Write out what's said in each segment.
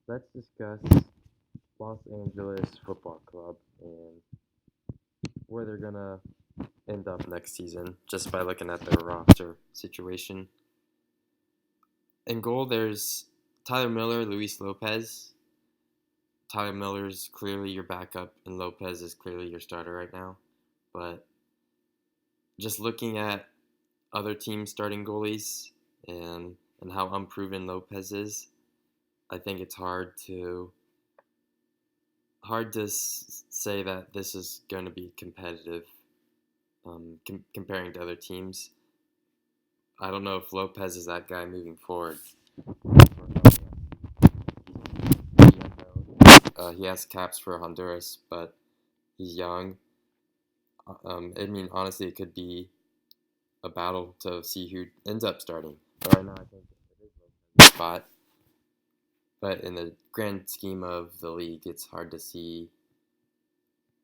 let's discuss Los Angeles Football Club and where they're gonna end up next season just by looking at their roster situation. In goal, there's Tyler Miller, Luis Lopez. Tyler Miller's clearly your backup, and Lopez is clearly your starter right now. But just looking at other teams' starting goalies and how unproven Lopez is, I think it's hard to say that this is going to be competitive comparing to other teams. I don't know if Lopez is that guy moving forward. He has caps for Honduras, but he's young. I mean, honestly, it could be a battle to see who ends up starting. But right now, I think it is Lopez's spot. But in the grand scheme of the league, it's hard to see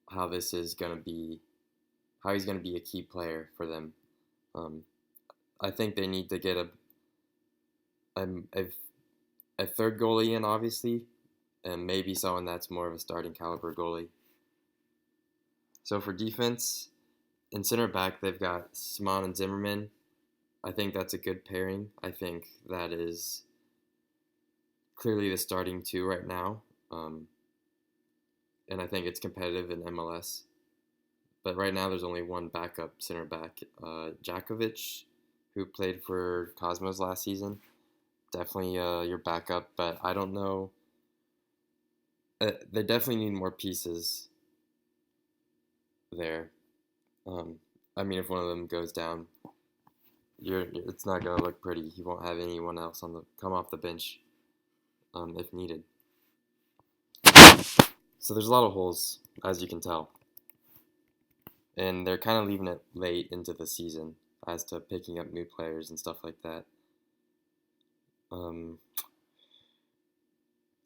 how this is going to be, how he's going to be a key player for them. Um, I think they need to get a, a, a third goalie in, obviously, and maybe someone that's more of a starting caliber goalie. So for defense, in center back, they've got Simon and Zimmerman. I think that's a good pairing. I think that is clearly the starting two right now. And I think it's competitive in MLS. But right now, there's only one backup center back, Jakovic, who played for Cosmos last season. Definitely your backup, but I don't know. They definitely need more pieces there. I mean, if one of them goes down, it's not gonna look pretty. He won't have anyone else come off the bench if needed. So there's a lot of holes, as you can tell, and they're kind of leaving it late into the season as to picking up new players and stuff like that. Um,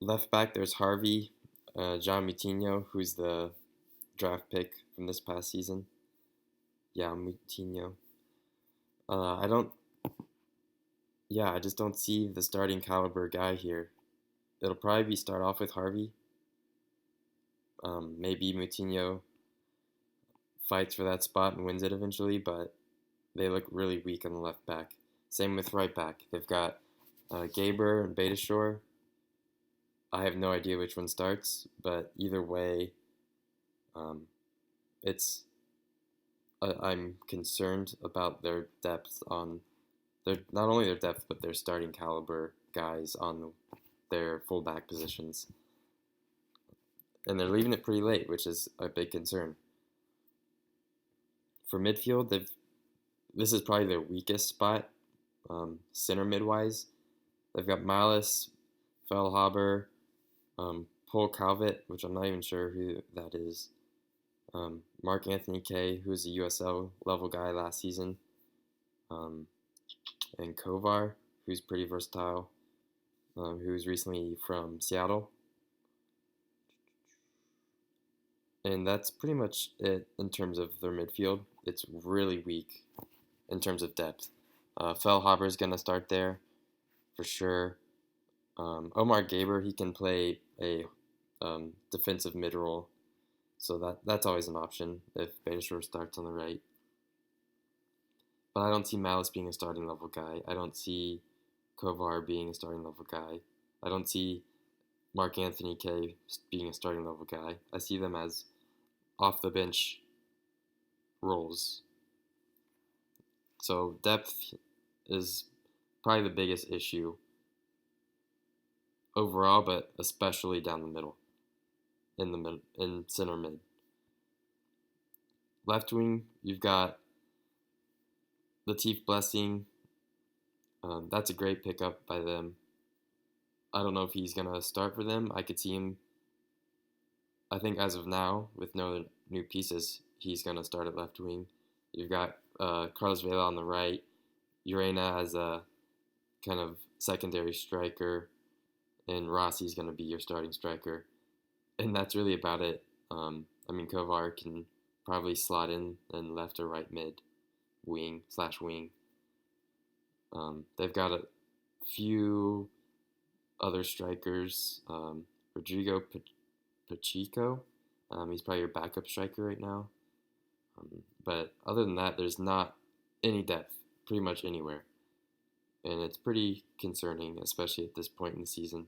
Left back, there's Harvey, John Moutinho, who's the draft pick from this past season. Yeah, Moutinho. I don't. Yeah, I just don't see the starting caliber guy here. It'll probably be start off with Harvey. Maybe Moutinho fights for that spot and wins it eventually, but they look really weak on the left back. Same with right back. They've got Gaber and Betashore. I have no idea which one starts, but either way, um, it's I'm concerned about their depth on their not only their depth but their starting caliber guys on their fullback positions, and they're leaving it pretty late, which is a big concern. For midfield, this is probably their weakest spot, center midwise. They've got Malice, Fellhaber, Paul Calvert, which I'm not even sure who that is. Mark Anthony Kay, who's a USL level guy last season, um, and Kovar, who's pretty versatile, who's recently from Seattle. And that's pretty much it in terms of their midfield. It's really weak in terms of depth. Fellhaber is going to start there for sure. Omar Gaber, he can play a defensive mid role, so that's always an option if Betashore starts on the right. But I don't see Malice being a starting level guy. I don't see Kovar being a starting level guy. I don't see Mark Anthony Kay being a starting level guy. I see them as off the bench roles. So depth is probably the biggest issue overall, but especially down the middle, in center mid. Left wing, you've got Latif Blessing. That's a great pickup by them. I don't know if he's gonna start for them. I could see him. I think as of now, with no new pieces, he's gonna start at left wing. You've got Carlos Vela on the right. Urena as a kind of secondary striker, and Rossi's gonna be your starting striker, and that's really about it. I mean, Kovar can probably slot in left or right mid, wing/wing. They've got a few other strikers, Rodrigo Pacheco. He's probably your backup striker right now. But other than that, there's not any depth pretty much anywhere. And it's pretty concerning, especially at this point in the season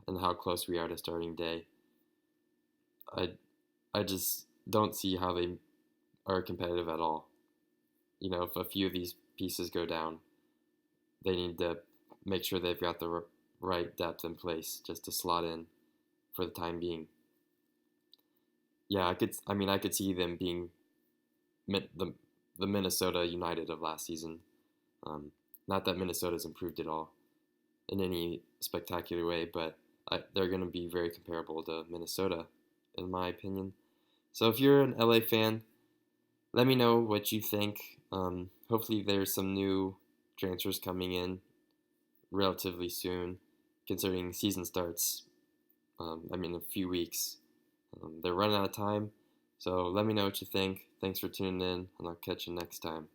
and how close we are to starting day. I, I just don't see how they are competitive at all. If a few of these pieces go down, they need to make sure they've got the right depth in place just to slot in for the time being. Yeah, I could see them being the Minnesota United of last season. Um, Not that Minnesota's improved at all in any spectacular way, but they're going to be very comparable to Minnesota, in my opinion. So if you're an LA fan, let me know what you think. Hopefully, there's some new transfers coming in relatively soon, considering season starts. A few weeks. They're running out of time. So let me know what you think. Thanks for tuning in, and I'll catch you next time.